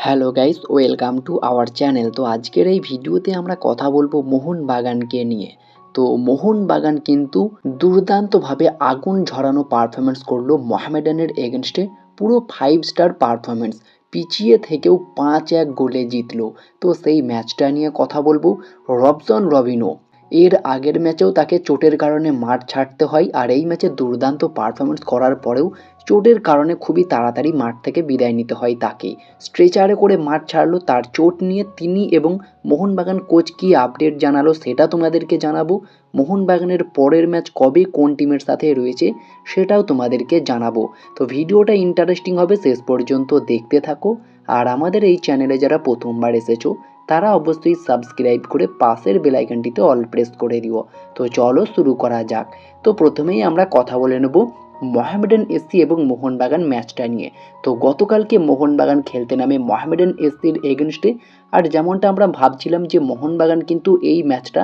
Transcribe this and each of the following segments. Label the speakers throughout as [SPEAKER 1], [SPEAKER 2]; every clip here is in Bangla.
[SPEAKER 1] Hello guys, welcome to our channel. তো আজকের এই ভিডিওতে আমরা কথা বলবো মোহনবাগানকে নিয়ে। তো মোহনবাগান কিন্তু দুর্দান্তভাবে আগুন ঝরানো পারফরমেন্স করলো মোহামেডানের এগেনস্টে। পুরো 5 স্টার পারফরমেন্স, পিছিয়ে থেকেও 5-1 গোলে জিতলো। তো সেই ম্যাচটা নিয়ে কথা বলবো। রবসন রবিনো এর আগের ম্যাচেও তাকে চোটের কারণে মাঠ ছাড়তে হয়, আর এই ম্যাচে দুর্দান্ত পারফরমেন্স করার পরেও চোটের কারণে খুবই তাড়াতাড়ি মাঠ থেকে বিদায় নিতে হয় তাকে। স্ট্রেচারে করে মাঠ ছাড়লো তার চোট নিয়ে। তিনি এবং মোহনবাগান কোচ কী আপডেট জানালো সেটা তোমাদেরকে জানাবো। মোহনবাগানের পরের ম্যাচ কবে কোন টিমের সাথে রয়েছে সেটাও তোমাদেরকে জানাবো। তো ভিডিওটা ইন্টারেস্টিং হবে, শেষ পর্যন্ত দেখতে থাকো। আর আমাদের এই চ্যানেলে যারা প্রথমবার এসেছো তারা অবশ্যই সাবস্ক্রাইব করে পাশের বেল আইকনটিতে অল প্রেস করে দিও। তো চলো শুরু করা যাক। তো প্রথমেই আমরা কথা বলে নেব মোহামেডান এসসি এবং মোহনবাগান ম্যাচটা নিয়ে। তো গতকালকে মোহনবাগান খেলতে নামে মোহামেডান এসসির এগেনস্টে। আর যেমনটা আমরা ভাবছিলাম যে মোহনবাগান কিন্তু এই ম্যাচটা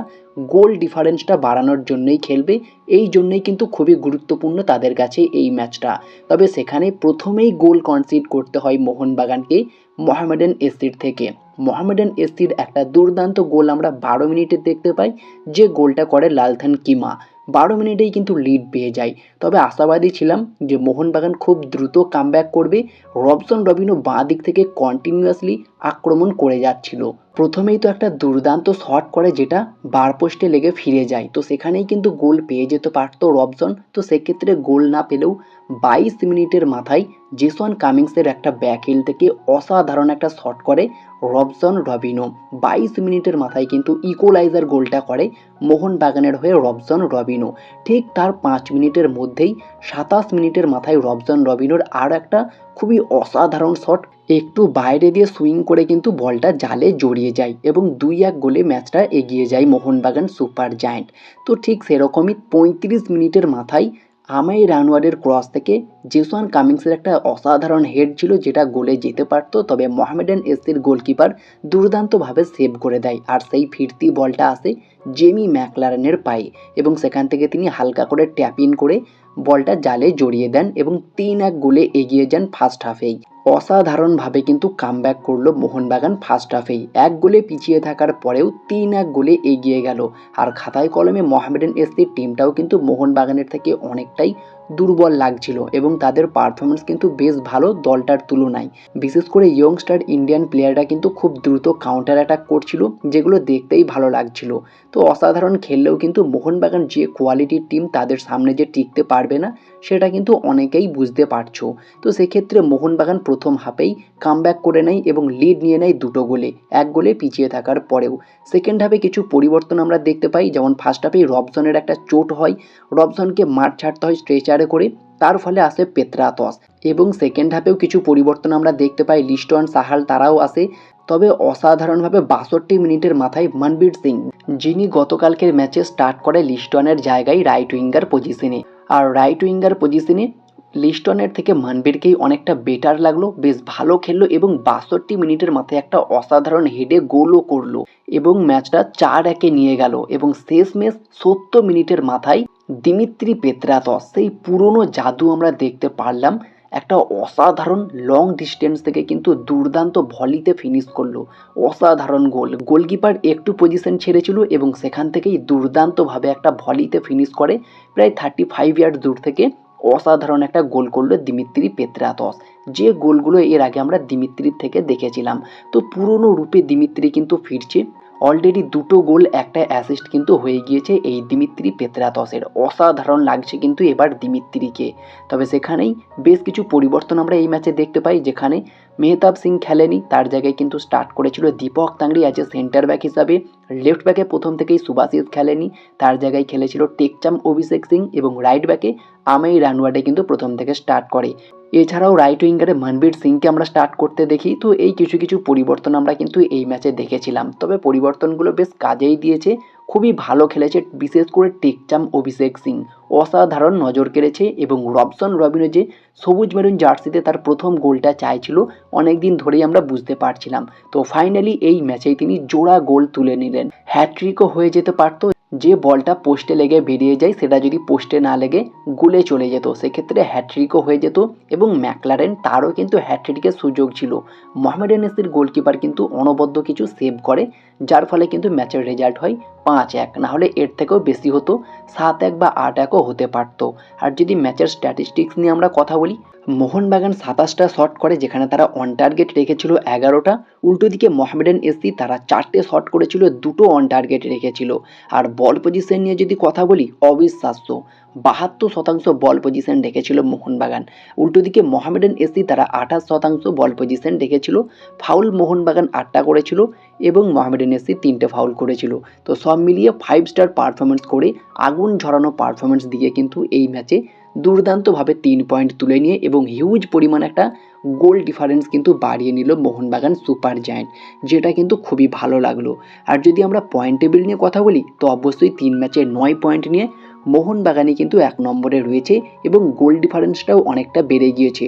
[SPEAKER 1] গোল ডিফারেন্সটা বাড়ানোর জন্যই খেলবে, এই জন্যই কিন্তু খুবই গুরুত্বপূর্ণ তাদের কাছে এই ম্যাচটা। তবে সেখানে প্রথমেই গোল কনসিড করতে হয় মোহনবাগানকে মোহামেডান এসসির থেকে। মোহামেডান এসসির একটা দুর্দান্ত গোল আমরা 12 মিনিটে দেখতে পাই, যে গোলটা করে লালথান কিমা। 12 মিনিটেই কিন্তু লিড পেয়ে যায়। তবে আশাবাদী ছিলাম যে মোহনবাগান খুব দ্রুত কামব্যাক করবে। রবসন রবিনো বাঁ দিক থেকে কন্টিনিউয়াসলি আক্রমণ করে যাচ্ছিল। প্রথমেই তো একটা দুর্দান্ত শট করে যেটা বার পোস্টে লেগে ফিরে যায়, তো সেখানেই কিন্তু গোল পেয়ে যেতে পারতো রবসন। তো সেক্ষেত্রে গোল না পেলেও 22 মিনিটের মাথায় জেসন কামিংসের একটা ব্যাকহিল থেকে অসাধারণ একটা শট করে রবসন রবিনো। 22 মিনিটের মাথায় কিন্তু ইকোলাইজার গোলটা করে মোহনবাগানের হয়ে রবসন রবিনো। ঠিক তার 5 মিনিটের মধ্যেই 27 মিনিটের মাথায় রবসন রবিনোর আর একটা খুবই অসাধারণ শট একটু বাইরে দিয়ে সুইং করে কিন্তু বলটা জালে জড়িয়ে যায় এবং 2-1 গোলে ম্যাচটা এগিয়ে যায় মোহনবাগান সুপার জায়ান্ট। তো ঠিক সেরকমই 35 মিনিটের মাথায় আমাই রানওয়ারের ক্রস থেকে জেসন কামিংসের একটা অসাধারণ হেড ছিল যেটা গোলে যেতে পারত, তবে মোহামেডান এসসির গোলকিপার দুর্দান্তভাবে সেভ করে দেয়। আর সেই ফিরতি বলটা আসে জেমি ম্যাকলারেনের পায়ে এবং সেখান থেকে তিনি হালকা করে ট্যাপ ইন করে বলটা জালে জড়িয়ে দেন এবং 3-1 গোলে এগিয়ে যান ফার্স্ট হাফেই। অসাধারণভাবে কিন্তু কামব্যাক করলো মোহনবাগান ফার্স্ট হাফেই। 1 গোলে পিছিয়ে থাকার পরেও 3-1 গোলে এগিয়ে গেল। আর খাতায় কলমে মোহামেডান এসসির টিমটাও কিন্তু মোহনবাগানের থেকে অনেকটাই দুর্বল লাগছিল এবং তাদের পারফরমেন্স কিন্তু বেশ ভালো দলটার তুলনায়। বিশেষ করে ইয়ংস্টার ইন্ডিয়ান প্লেয়াররা কিন্তু খুব দ্রুত কাউন্টার অ্যাটাক করছিল, যেগুলো দেখতেই ভালো লাগছিল। তো অসাধারণ খেললেও কিন্তু মোহনবাগান যে কোয়ালিটির টিম তাদের সামনে যে টিকতে পারবে না সেটা কিন্তু অনেকেই বুঝতে পারছো। তো সেক্ষেত্রে মোহনবাগান প্রথম হাফেই কামব্যাক করে নেয় এবং লিড নিয়ে নেয় 2 গোলে, 1 গোলে পিছিয়ে থাকার পরেও। সেকেন্ড হাফে কিছু পরিবর্তন আমরা দেখতে পাই, যেমন ফার্স্ট হাফেই রবসনের একটা চোট হয়, রবসনকে মাঠ ছাড়তে হয় স্ট্রেচারে করে, তার ফলে আসে পেত্রাতস। এবং সেকেন্ড হাফেও কিছু পরিবর্তন আমরা দেখতে পাই, লিস্টন সাহাল তারাও আসে। তবে অসাধারণভাবে 62 মিনিটের মাথায় মনবীর সিং, যিনি গতকালকের ম্যাচে স্টার্ট করে লিস্টনের জায়গায় রাইট উইঙ্গার পজিশনে। আর রাইট উইঙ্গার পজিশনে লিস্টনের থেকে মনবীরকেই অনেকটা বেটার লাগলো, বেশ ভালো খেললো এবং 62 মিনিটের মাথায় একটা অসাধারণ হেডে গোলও করলো এবং ম্যাচটা 4-1 নিয়ে গেল। এবং শেষমেশ 70 মিনিটের মাথায় দিমিত্রি পেত্রাতস, সেই পুরনো জাদু আমরা দেখতে পারলাম। একটা অসাধারণ লং ডিস্টেন্স থেকে কিন্তু দুর্দান্ত ভলিতে ফিনিশ করলো, অসাধারণ গোল। গোলকিপার একটু পজিশন ছেড়েছিল এবং সেখান থেকেই দুর্দান্তভাবে একটা ভলিতে ফিনিশ করে প্রায় 35 ইয়ার্ড দূর থেকে অসাধারণ একটা গোল করলো দিমিত্রি পেত্রাতস, যে গোলগুলো এর আগে আমরা দিমিত্রির থেকে দেখেছিলাম। তো পুরনো রূপে দিমিত্রি কিন্তু ফিরছে। অলরেডি 2 গোল, একটা অ্যাসিস্ট কিন্তু হয়ে গিয়েছে এই দিমিত্রি পেত্রাতসের। অসাধারণ লাগছে কিন্তু এবার দিমিত্রিকে। তবে সেখানেই বেশ কিছু পরিবর্তন আমরা এই ম্যাচে দেখতে পাই, যেখানে মেহতাব সিং খেলেনি, তার জায়গায় কিন্তু স্টার্ট করেছিল Deepak Tangri as a centre back হিসাবে। লেফট ব্যাকে প্রথম থেকেই সুভাশিস খেলেনি, তার জায়গায় খেলেছিল টেকচাম অভিষেক সিং এবং রাইট ব্যাকে আমাই রানওয়াডে কিন্তু প্রথম থেকে স্টার্ট করে। এছাড়াও রাইট উইঙ্গারে মনবীর সিংকে আমরা স্টার্ট করতে দেখি। তো এই কিছু কিছু পরিবর্তন আমরা কিন্তু এই ম্যাচে দেখেছিলাম, তবে পরিবর্তনগুলো বেশ কাজেই দিয়েছে, খুবই ভালো খেলেছে। বিশেষ করে টেকচাম অভিষেক সিং অসাধারণ নজর কেড়েছে এবং রবসন রবিনো যে সবুজ মেরুন জার্সিতে তার প্রথম গোলটা চাইছিল অনেকদিন ধরেই আমরা বুঝতে পারছিলাম। তো ফাইনালি এই ম্যাচেই তিনি জোড়া গোল তুলে নিলেন, হ্যাট্রিকও হয়ে যেতে পারত যে বলটা পোস্টে লেগে বেরিয়ে যায় সেটা যদি পোস্টে না লেগে গোলে চলে যেত, সেক্ষেত্রে হ্যাট্রিকও হয়ে যেত এবং ম্যাকলারেন তারও কিন্তু হ্যাট্রিকের সুযোগ ছিল। মোহামেড এনএসির গোলকিপার কিন্তু অনবদ্য কিছু সেভ করে, যার ফলে কিন্তু ম্যাচের রেজাল্ট হয় 5-1, নাহলে এর থেকেও বেশি হতো, 7-1 বা 8-1ও হতে পারতো। আর যদি ম্যাচের স্ট্যাটিস্টিক্স নিয়ে আমরা কথা বলি, মোহনবাগান 27টা শট করে, যেখানে তারা অন টার্গেট রেখেছিল 11টা। উল্টো দিকে মোহামেডান এসি তারা 4টে শট করেছিল, 2টো অন টার্গেট রেখেছিল। আর বল পজিশন নিয়ে যদি কথা বলি, অবিশ্বাস্য 72% বল পজিশন রেখেছিল মোহনবাগান। উল্টো দিকে মোহামেডান এসি তারা 28% বল পজিশন রেখেছিল। ফাউল মোহনবাগান 8টা করেছিল এবং মোহামেডান এসি 3টে ফাউল করেছিল। তো সব মিলিয়ে 5 স্টার পারফরমেন্স করে, আগুন ঝরানো পারফরমেন্স দিয়ে কিন্তু এই ম্যাচে দুর্দান্তভাবে 3 পয়েন্ট তুলে নিয়ে এবং হিউজ পরিমাণ একটা গোল ডিফারেন্স কিন্তু বাড়িয়ে নিল মোহনবাগান সুপার জায়ান্ট, যেটা কিন্তু খুবই ভালো লাগলো। আর যদি আমরা পয়েন্ট টেবিল নিয়ে কথা বলি, তো অবশ্যই 3 ম্যাচে 9 পয়েন্ট নিয়ে মোহনবাগানই কিন্তু 1 নম্বরে রয়েছে এবং গোল ডিফারেন্সটাও অনেকটা বেড়ে গিয়েছে,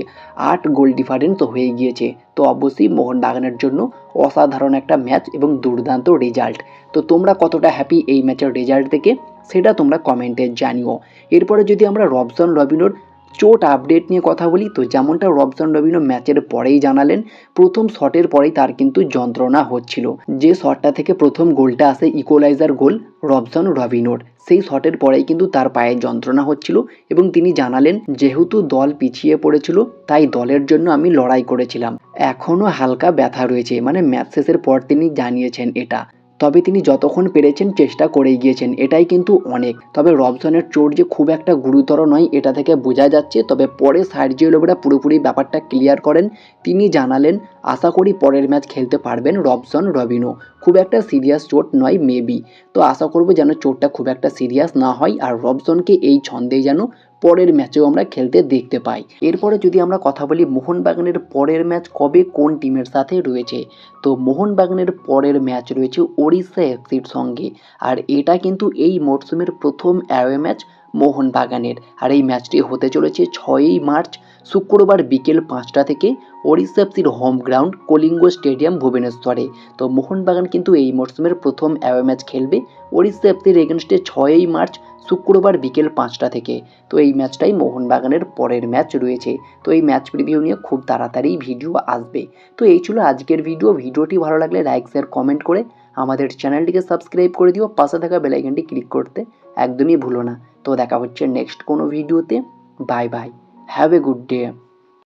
[SPEAKER 1] 8 গোল ডিফারেন্স হয়ে গিয়েছে। তো অবশ্যই মোহনবাগানের জন্য অসাধারণ একটা ম্যাচ এবং দুর্দান্ত রেজাল্ট। তো তোমরা কতটা হ্যাপি এই ম্যাচের রেজাল্ট থেকে, সেটা তোমরা কমেন্টে জানিও। এরপরে যদি আমরা রবসন রবিনোর চোট আপডেট নিয়ে কথা বলি, তো যেমনটা রবসন রবিনো ম্যাচের পরেই জানালেন, প্রথম শটের পরেই তার কিন্তু যন্ত্রণা হচ্ছিল। যে শটটা থেকে প্রথম গোলটা আসে, ইকোলাইজার গোল রবসন রবিনোর, সেই শটের পরেই কিন্তু তার পায়ে যন্ত্রণা হচ্ছিল এবং তিনি জানালেন, যেহেতু দল পিছিয়ে পড়েছিল তাই দলের জন্য আমি লড়াই করেছিলাম, এখনও হালকা ব্যথা রয়েছে, মানে ম্যাচ শেষের পর তিনি জানিয়েছেন এটা। তবে তিনি যতক্ষণ পেরেছেন চেষ্টা করেই গিয়েছেন, এটাই কিন্তু অনেক। তবে রবসনের চোট যে খুব একটা গুরুতর নয় এটা থেকে বোঝা যাচ্ছে। তবে পরে সার্জিও লোবেরা পুরোপুরি ব্যাপারটা ক্লিয়ার করেন, তিনি জানালেন আশা করি পরের ম্যাচ খেলতে পারবেন রবসন রবিনো, খুব একটা সিরিয়াস চোট নয় মেবি। তো আশা করবো যেন চোটটা খুব একটা সিরিয়াস না হয় আর রবসনকে এই ছন্দেই যেন পরের ম্যাচেও আমরা খেলতে দেখতে পাই। এরপরে যদি আমরা কথা বলি মোহনবাগানের পরের ম্যাচ কবে কোন টিমের সাথে রয়েছে, তো মোহনবাগানের পরের ম্যাচ রয়েছে ওড়িশা এফসির সঙ্গে। আর এটা কিন্তু এই মরশুমের প্রথম অ্যাওয়ে ম্যাচ মোহনবাগানের। আর এই ম্যাচটি হতে চলেছে 6ই মার্চ শুক্রবার বিকেল 5টা থেকে ওড়িশা এফসির হোম গ্রাউন্ড কলিঙ্গ স্টেডিয়াম ভুবনেশ্বরে। তো মোহনবাগান কিন্তু এই মরশুমের প্রথম অ্যাওয়ে ম্যাচ খেলবে ওড়িশা এফসির এগেনস্টে 6ই মার্চ শুক্রবার বিকেল 5টা থেকে। তো এই ম্যাচটাই মোহনবাগানের পরের ম্যাচ রয়েছে। তো এই ম্যাচ প্রিভিউ নিয়ে খুব তাড়াতাড়ি ভিডিও আসবে। তো এই ছিল আজকের ভিডিওটি ভালো লাগলে লাইক শেয়ার কমেন্ট করে আমাদের চ্যানেলটিকে সাবস্ক্রাইব করে দিও, পাশে থাকা বেল আইকনটি ক্লিক করতে একদমই ভুলো না। তো দেখা হচ্ছে নেক্সট কোনো ভিডিওতে। Bye bye, have a good day.